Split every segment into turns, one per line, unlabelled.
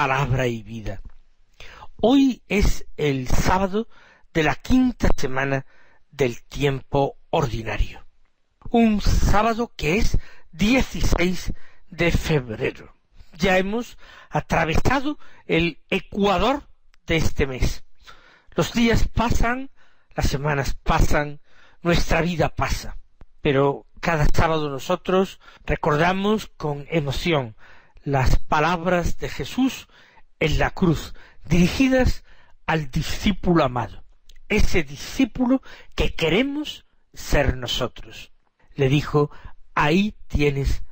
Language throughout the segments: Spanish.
palabra y vida. Hoy es el sábado de la quinta semana del tiempo ordinario. Un sábado que es 16 de febrero. Ya hemos atravesado el ecuador de este mes. Los días pasan, las semanas pasan, nuestra vida pasa. Pero cada sábado nosotros recordamos con emoción las palabras de Jesús en la cruz, dirigidas al discípulo amado, ese discípulo que queremos ser nosotros. Le dijo: ahí tienes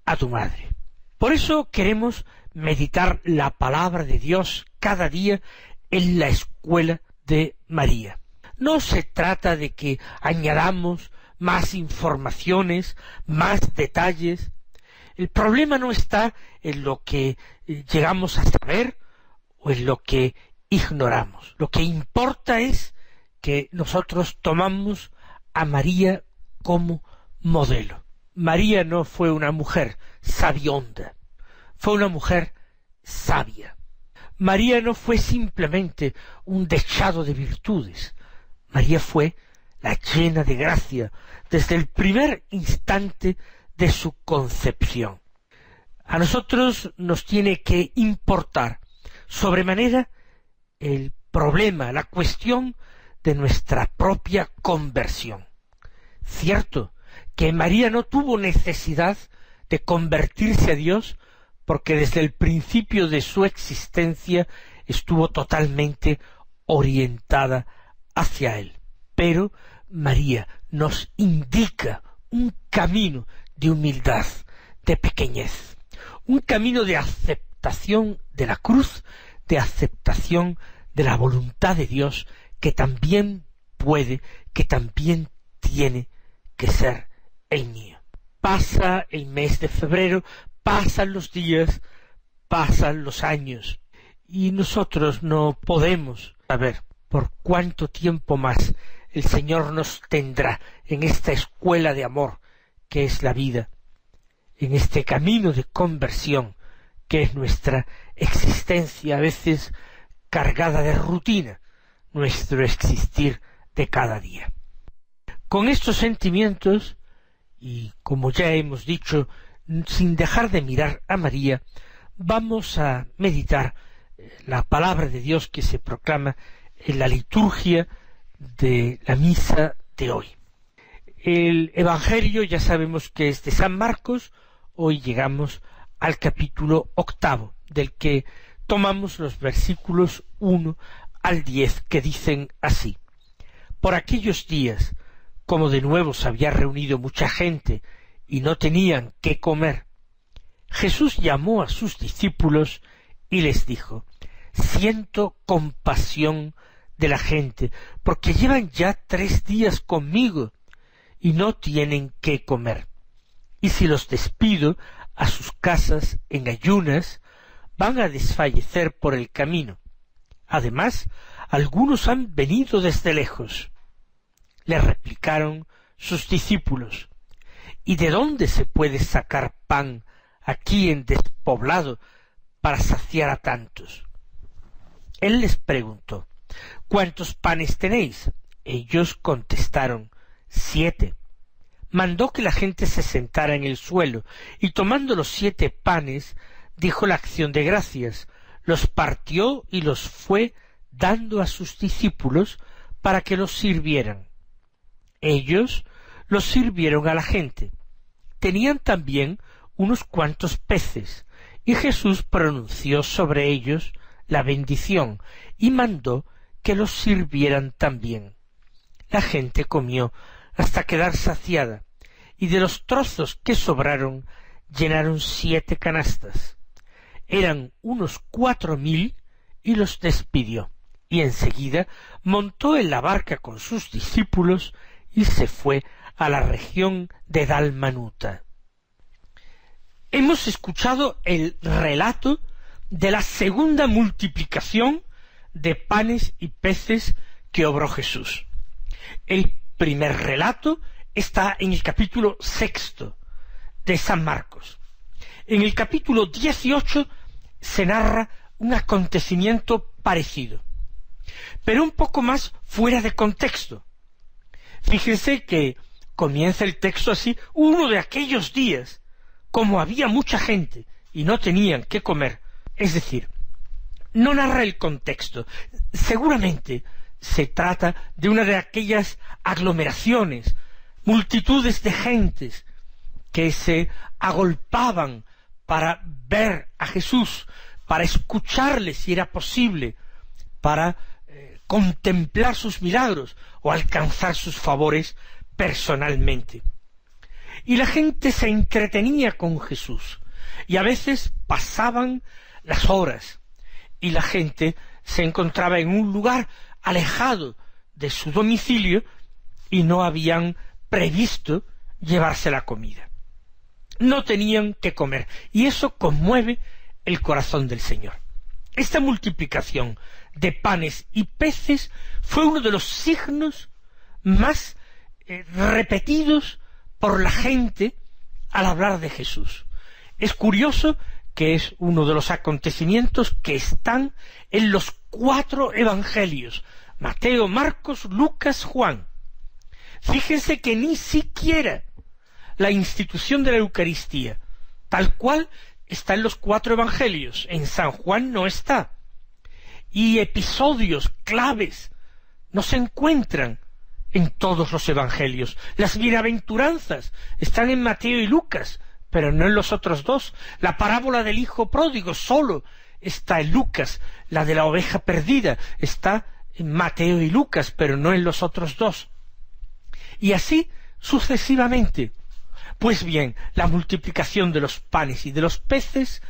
a tu madre. Por eso queremos meditar la palabra de Dios cada día en la escuela de María. No se trata de que añadamos más informaciones, más detalles. El problema no está en lo que llegamos a saber o en lo que ignoramos. Lo que importa es que nosotros tomamos a María como modelo. María no fue una mujer sabionda, fue una mujer sabia. María no fue simplemente un dechado de virtudes. María fue la llena de gracia desde el primer instante de su concepción. A nosotros nos tiene que importar sobremanera el problema, la cuestión de nuestra propia conversión. Cierto que María no tuvo necesidad de convertirse a Dios porque desde el principio de su existencia estuvo totalmente orientada hacia Él. Pero María nos indica un camino de humildad, de pequeñez, un camino de aceptación de la cruz, de aceptación de la voluntad de Dios, que también puede, que también tiene que ser el mío. Pasa el mes de febrero, pasan los días, pasan los años, y nosotros no podemos saber por cuánto tiempo más el Señor nos tendrá en esta escuela de amor que es la vida, en este camino de conversión que es nuestra existencia, a veces cargada de rutina, nuestro existir de cada día. Con estos sentimientos, y como ya hemos dicho, sin dejar de mirar a María, vamos a meditar la palabra de Dios que se proclama en la liturgia de la misa de hoy. El Evangelio ya sabemos que es de San Marcos. Hoy llegamos al capítulo 8, del que tomamos los versículos 1 al 10, que dicen así: Por aquellos días, como de nuevo se había reunido mucha gente y no tenían qué comer, Jesús llamó a sus discípulos y les dijo: Siento compasión de la gente, porque llevan ya 3 días conmigo y no tienen qué comer. Y si los despido a sus casas en ayunas, van a desfallecer por el camino. Además, algunos han venido desde lejos. Le replicaron sus discípulos: ¿Y de dónde se puede sacar pan aquí en despoblado para saciar a tantos? Él les preguntó: ¿Cuántos panes tenéis? Ellos contestaron: 7. Mandó que la gente se sentara en el suelo, y tomando los 7 panes, dijo la acción de gracias, los partió y los fue dando a sus discípulos para que los sirvieran. Ellos los sirvieron a la gente. Tenían también unos cuantos peces, y Jesús pronunció sobre ellos la bendición, y mandó que los sirvieran también. La gente comió hasta quedar saciada, y de los trozos que sobraron llenaron 7 canastas. Eran unos 4.000, y los despidió, y enseguida montó en la barca con sus discípulos y se fue a la región de Dalmanuta. Hemos escuchado el relato de la segunda multiplicación de panes y peces que obró Jesús. El primer relato está en el capítulo 6 de San Marcos. En el capítulo 18 se narra un acontecimiento parecido, pero un poco más fuera de contexto. Fíjense que comienza el texto así: uno de aquellos días, como había mucha gente y no tenían qué comer. Es decir, no narra el contexto. Seguramente se trata de una de aquellas aglomeraciones, multitudes de gentes que se agolpaban para ver a Jesús, para escucharle si era posible, para contemplar sus milagros o alcanzar sus favores personalmente. Y la gente se entretenía con Jesús, y a veces pasaban las horas, y la gente se encontraba en un lugar alejado de su domicilio y no habían previsto llevarse la comida. No tenían que comer, y eso conmueve el corazón del Señor. Esta multiplicación de panes y peces fue uno de los signos más repetidos por la gente al hablar de Jesús. Es curioso que es uno de los acontecimientos que están en los 4 evangelios: Mateo, Marcos, Lucas, Juan. Fíjense que ni siquiera la institución de la Eucaristía, tal cual, está en los 4 evangelios. En San Juan no está. Y episodios claves no se encuentran en todos los evangelios. Las bienaventuranzas están en Mateo y Lucas, pero no en los otros 2. La parábola del hijo pródigo solo está en Lucas. La de la oveja perdida está en Mateo y Lucas, pero no en los otros 2. Y así sucesivamente. Pues bien, la multiplicación de los panes y de los peces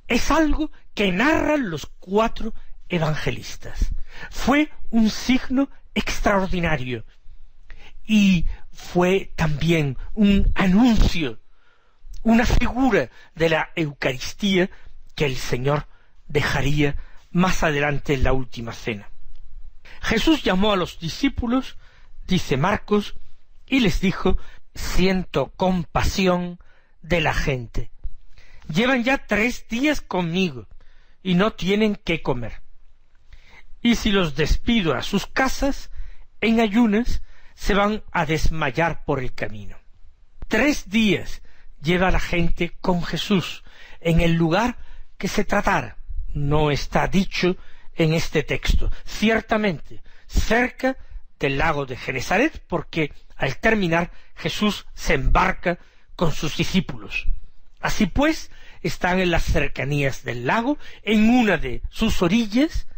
es algo que narran los 4 evangelistas. Fue un signo extraordinario y fue también un anuncio, una figura de la Eucaristía que el Señor dejaría más adelante en la última cena. Jesús llamó a los discípulos, dice Marcos, y les dijo: siento compasión de la gente. Llevan ya 3 días conmigo y no tienen qué comer. Y si los despido a sus casas, en ayunas, se van a desmayar por el camino. 3 días lleva la gente con Jesús en el lugar que se tratara. No está dicho en este texto. Ciertamente, cerca del lago de Genesaret, porque al terminar Jesús se embarca con sus discípulos. Así pues, están en las cercanías del lago, en una de sus orillas,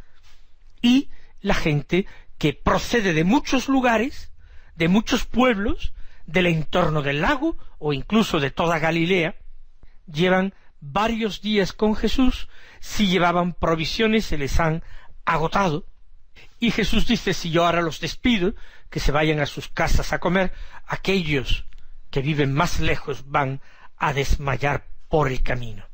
y la gente que procede de muchos lugares, de muchos pueblos, del entorno del lago, o incluso de toda Galilea, llevan varios días con Jesús. Si llevaban provisiones se les han agotado, y Jesús dice: si yo ahora los despido, que se vayan a sus casas a comer, aquellos que viven más lejos van a desmayar por el camino.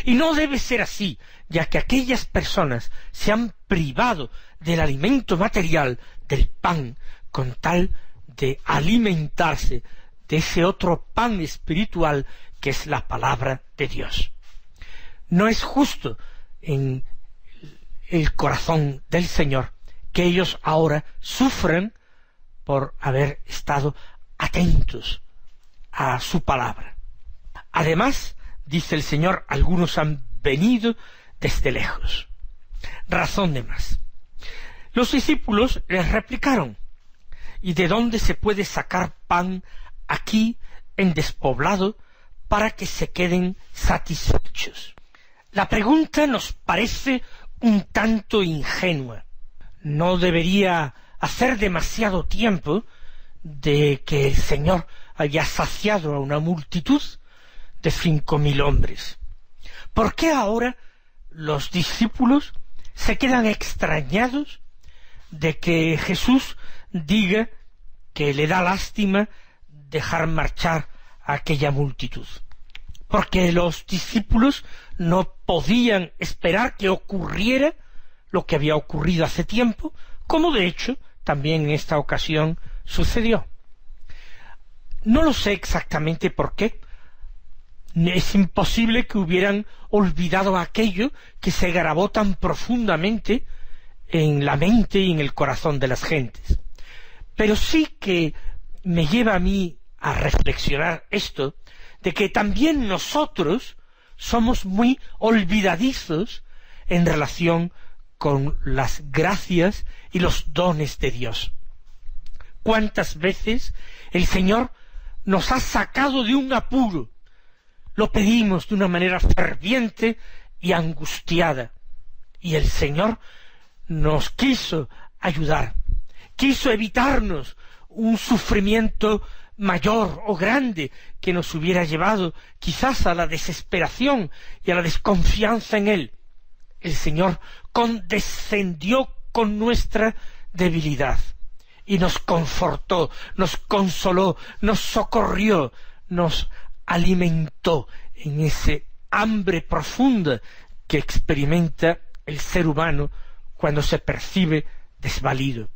Y no debe ser así, ya que aquellas personas se han privado del alimento material, del pan, con tal de alimentarse de ese otro pan espiritual que es la palabra de Dios. No es justo en el corazón del Señor que ellos ahora sufran por haber estado atentos a su palabra. Además, dice el Señor, algunos han venido desde lejos. Razón de más. Los discípulos les replicaron: ¿y de dónde se puede sacar pan aquí en despoblado para que se queden satisfechos? La pregunta nos parece un tanto ingenua. No debería hacer demasiado tiempo de que el Señor haya saciado a una multitud de 5.000 hombres. ¿Por qué ahora los discípulos se quedan extrañados de que Jesús diga que le da lástima dejar marchar a aquella multitud? Porque los discípulos no podían esperar que ocurriera lo que había ocurrido hace tiempo, como de hecho también en esta ocasión sucedió. No lo sé exactamente por qué. Es imposible que hubieran olvidado aquello que se grabó tan profundamente en la mente y en el corazón de las gentes. Pero sí que me lleva a mí a reflexionar esto, de que también nosotros somos muy olvidadizos en relación con las gracias y los dones de Dios. ¿Cuántas veces el Señor nos ha sacado de un apuro? Lo pedimos de una manera ferviente y angustiada, y el Señor nos quiso ayudar, quiso evitarnos un sufrimiento mayor o grande que nos hubiera llevado quizás a la desesperación y a la desconfianza en Él. El Señor condescendió con nuestra debilidad y nos confortó, nos consoló, nos socorrió, nos alimentó en ese hambre profunda que experimenta el ser humano cuando se percibe desvalido.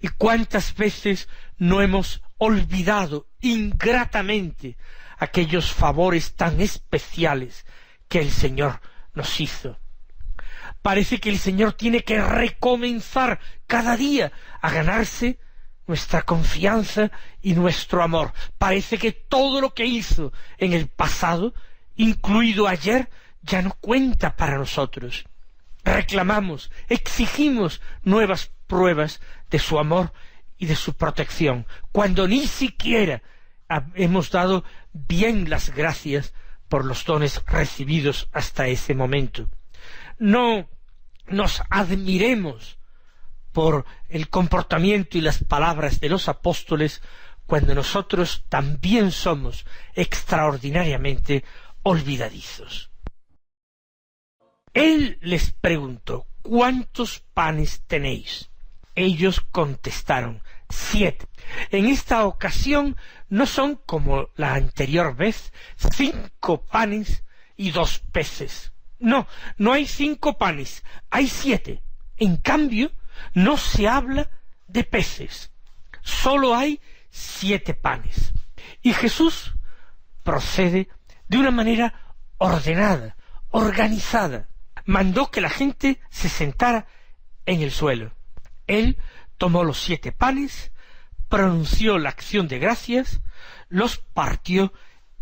¿Y cuántas veces no hemos olvidado ingratamente aquellos favores tan especiales que el Señor nos hizo? Parece que el Señor tiene que recomenzar cada día a ganarse nuestra confianza y nuestro amor. Parece que todo lo que hizo en el pasado, incluido ayer, ya no cuenta para nosotros. Reclamamos, exigimos nuevas pruebas de su amor y de su protección, cuando ni siquiera hemos dado bien las gracias por los dones recibidos hasta ese momento. No nos admiremos por el comportamiento y las palabras de los apóstoles cuando nosotros también somos extraordinariamente olvidadizos. Él les preguntó: ¿cuántos panes tenéis? Ellos contestaron: 7. En esta ocasión no son como la anterior vez 5 panes y 2 peces. No, no hay 5 panes, hay 7. En cambio, no se habla de peces, solo hay 7 panes. Y Jesús procede de una manera ordenada, organizada. Mandó que la gente se sentara en el suelo. Él tomó los 7 panes, pronunció la acción de gracias, los partió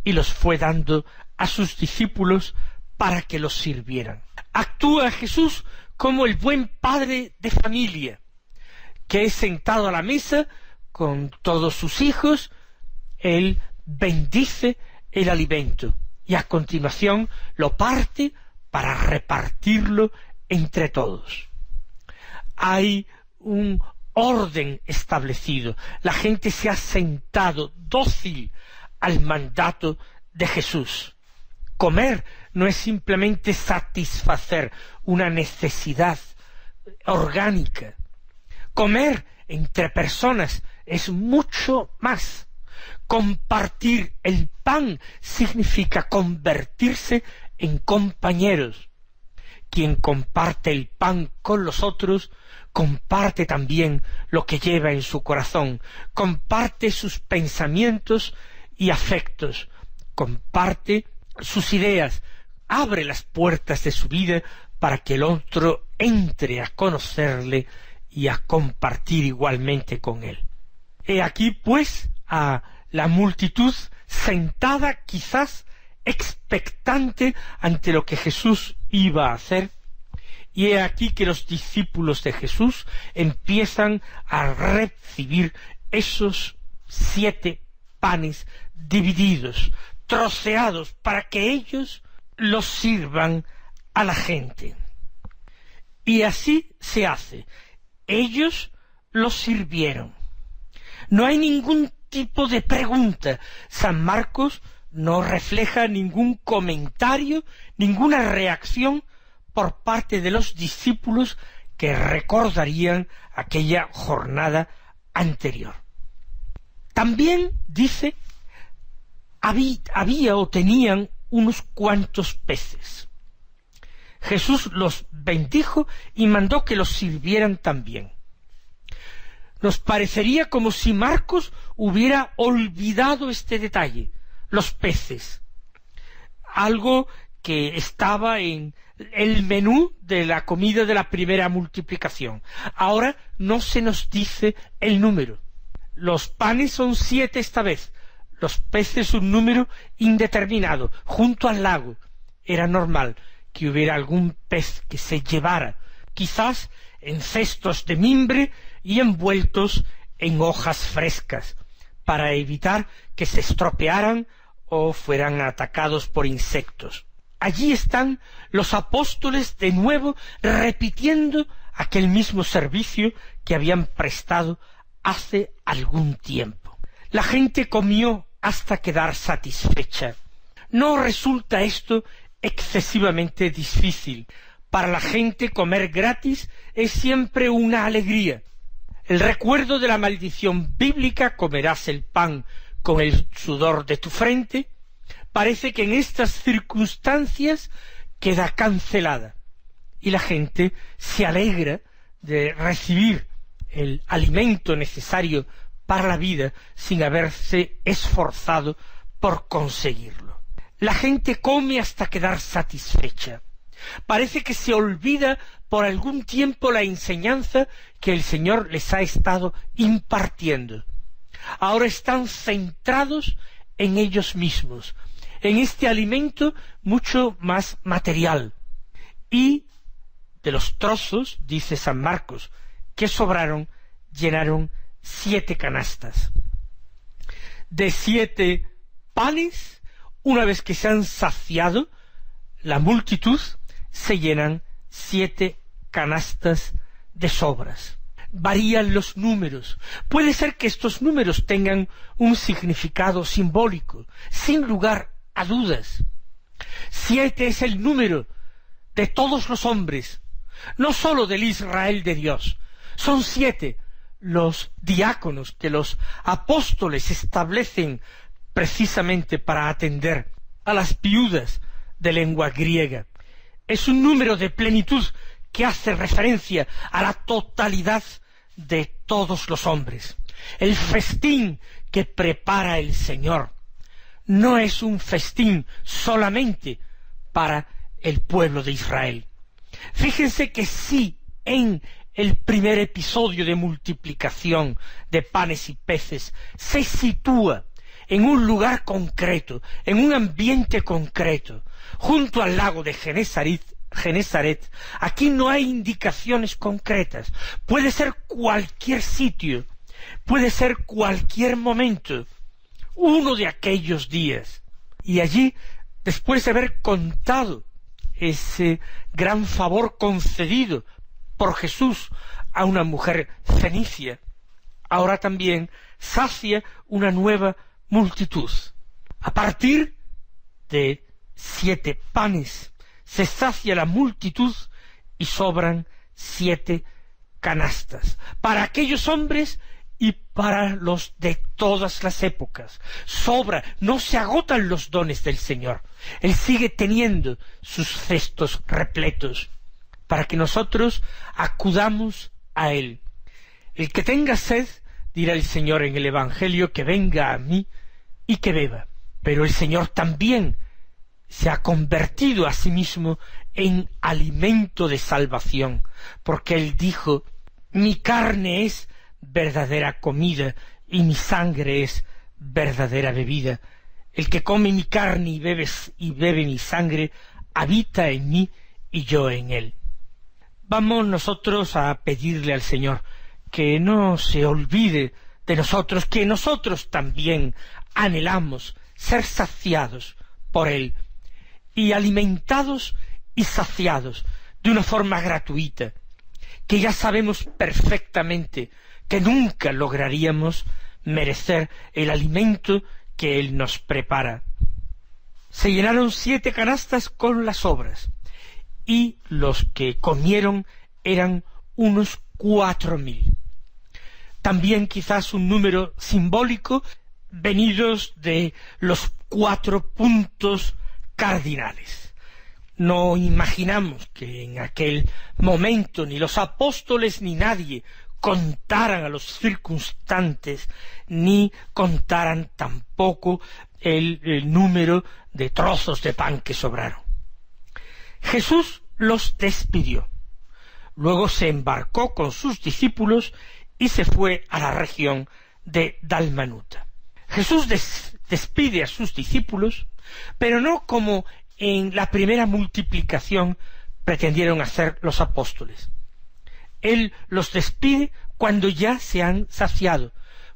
y los fue dando a sus discípulos para que los sirvieran. Actúa Jesús como el buen padre de familia, que es sentado a la mesa con todos sus hijos. Él bendice el alimento y a continuación lo parte para repartirlo entre todos. Hay un orden establecido. La gente se ha sentado dócil al mandato de Jesús. Comer no es simplemente satisfacer una necesidad orgánica. Comer entre personas es mucho más. Compartir el pan significa convertirse en compañeros. Quien comparte el pan con los otros, comparte también lo que lleva en su corazón, comparte sus pensamientos y afectos, comparte sus ideas, abre las puertas de su vida para que el otro entre a conocerle y a compartir igualmente con él. He aquí, pues, a la multitud sentada, quizás expectante ante lo que Jesús iba a hacer, y he aquí que los discípulos de Jesús empiezan a recibir esos 7 panes divididos, troceados, para que ellos los sirvan a la gente. Y así se hace. Ellos los sirvieron. No hay ningún tipo de pregunta. San Marcos no refleja ningún comentario, ninguna reacción por parte de los discípulos que recordarían aquella jornada anterior. También dice, había o tenían unos cuantos peces. Jesús los bendijo y mandó que los sirvieran también. Nos parecería como si Marcos hubiera olvidado este detalle, los peces. algo que estaba en el menú de la comida de la primera multiplicación. Ahora no se nos dice el número. Los panes son 7 esta vez, los peces un número indeterminado. Junto al lago era normal que hubiera algún pez que se llevara, quizás en cestos de mimbre y envueltos en hojas frescas, para evitar que se estropearan o fueran atacados por insectos. Allí están los apóstoles de nuevo repitiendo aquel mismo servicio que habían prestado hace algún tiempo. La gente comió hasta quedar satisfecha. No resulta esto excesivamente difícil. Para la gente comer gratis es siempre una alegría. El recuerdo de la maldición bíblica, comerás el pan con el sudor de tu frente, parece que en estas circunstancias queda cancelada y la gente se alegra de recibir el alimento necesario para la vida sin haberse esforzado por conseguirlo. La gente come hasta quedar satisfecha. Parece que se olvida por algún tiempo la enseñanza que el Señor les ha estado impartiendo. Ahora están centrados en ellos mismos, en este alimento mucho más material. Y de los trozos, dice San Marcos, que sobraron, llenaron 7 canastas. De 7 panes, una vez que se han saciado la multitud, se llenan 7 canastas de sobras. Varían los números. Puede ser que estos números tengan un significado simbólico, sin lugar a dudas. 7 es el número de todos los hombres, no sólo del Israel de Dios. Son 7 los diáconos que los apóstoles establecen precisamente para atender a las viudas de lengua griega. Es un número de plenitud que hace referencia a la totalidad de todos los hombres. El festín que prepara el Señor no es un festín solamente para el pueblo de Israel. Fíjense que sí, en el primer episodio de multiplicación de panes y peces se sitúa en un lugar concreto, en un ambiente concreto, junto al lago de Genesaret. Aquí no hay indicaciones concretas. Puede ser cualquier sitio, puede ser cualquier momento, uno de aquellos días. Y allí, después de haber contado ese gran favor concedido por Jesús a una mujer fenicia, ahora también sacia una nueva multitud. A partir de 7 panes se sacia la multitud y sobran 7 canastas para aquellos hombres y para los de todas las épocas. Sobra, no se agotan los dones del Señor. Él sigue teniendo sus cestos repletos para que nosotros acudamos a Él. El que tenga sed, dirá el Señor en el Evangelio, que venga a mí y que beba. Pero el Señor también se ha convertido a sí mismo en alimento de salvación, porque Él dijo: mi carne es verdadera comida y mi sangre es verdadera bebida. El que come mi carne y bebe mi sangre habita en mí y yo en él. Vamos nosotros a pedirle al Señor que no se olvide de nosotros, que nosotros también anhelamos ser saciados por Él, y alimentados y saciados de una forma gratuita, que ya sabemos perfectamente que nunca lograríamos merecer el alimento que Él nos prepara. Se llenaron 7 canastas con las sobras, y los que comieron eran unos 4.000. También quizás un número simbólico venidos de los 4 puntos cardinales. No imaginamos que en aquel momento ni los apóstoles ni nadie contaran a los circunstantes, ni contaran tampoco el número de trozos de pan que sobraron. Jesús los despidió. Luego se embarcó con sus discípulos y se fue a la región de Dalmanuta. Jesús despide a sus discípulos, pero no como en la primera multiplicación pretendieron hacer los apóstoles. Él los despide cuando ya se han saciado,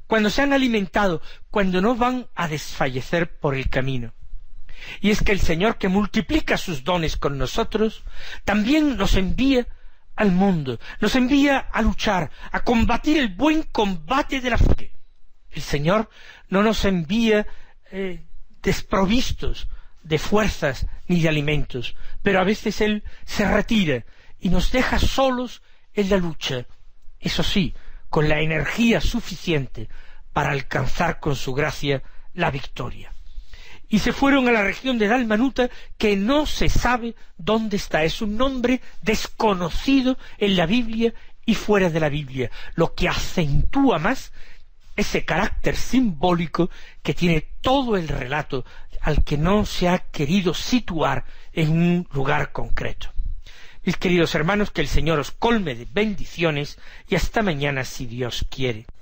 cuando se han alimentado, cuando no van a desfallecer por el camino. Y es que el Señor, que multiplica sus dones con nosotros, también nos envía al mundo, nos envía a luchar, a combatir el buen combate de la fe. El Señor no nos envía desprovistos de fuerzas ni de alimentos, pero a veces Él se retira y nos deja solos en la lucha, eso sí, con la energía suficiente para alcanzar con su gracia la victoria. Y se fueron a la región de Dalmanuta, que no se sabe dónde está, es un nombre desconocido en la Biblia y fuera de la Biblia, lo que acentúa más ese carácter simbólico que tiene todo el relato, al que no se ha querido situar en un lugar concreto. Mis queridos hermanos, que el Señor os colme de bendiciones y hasta mañana si Dios quiere.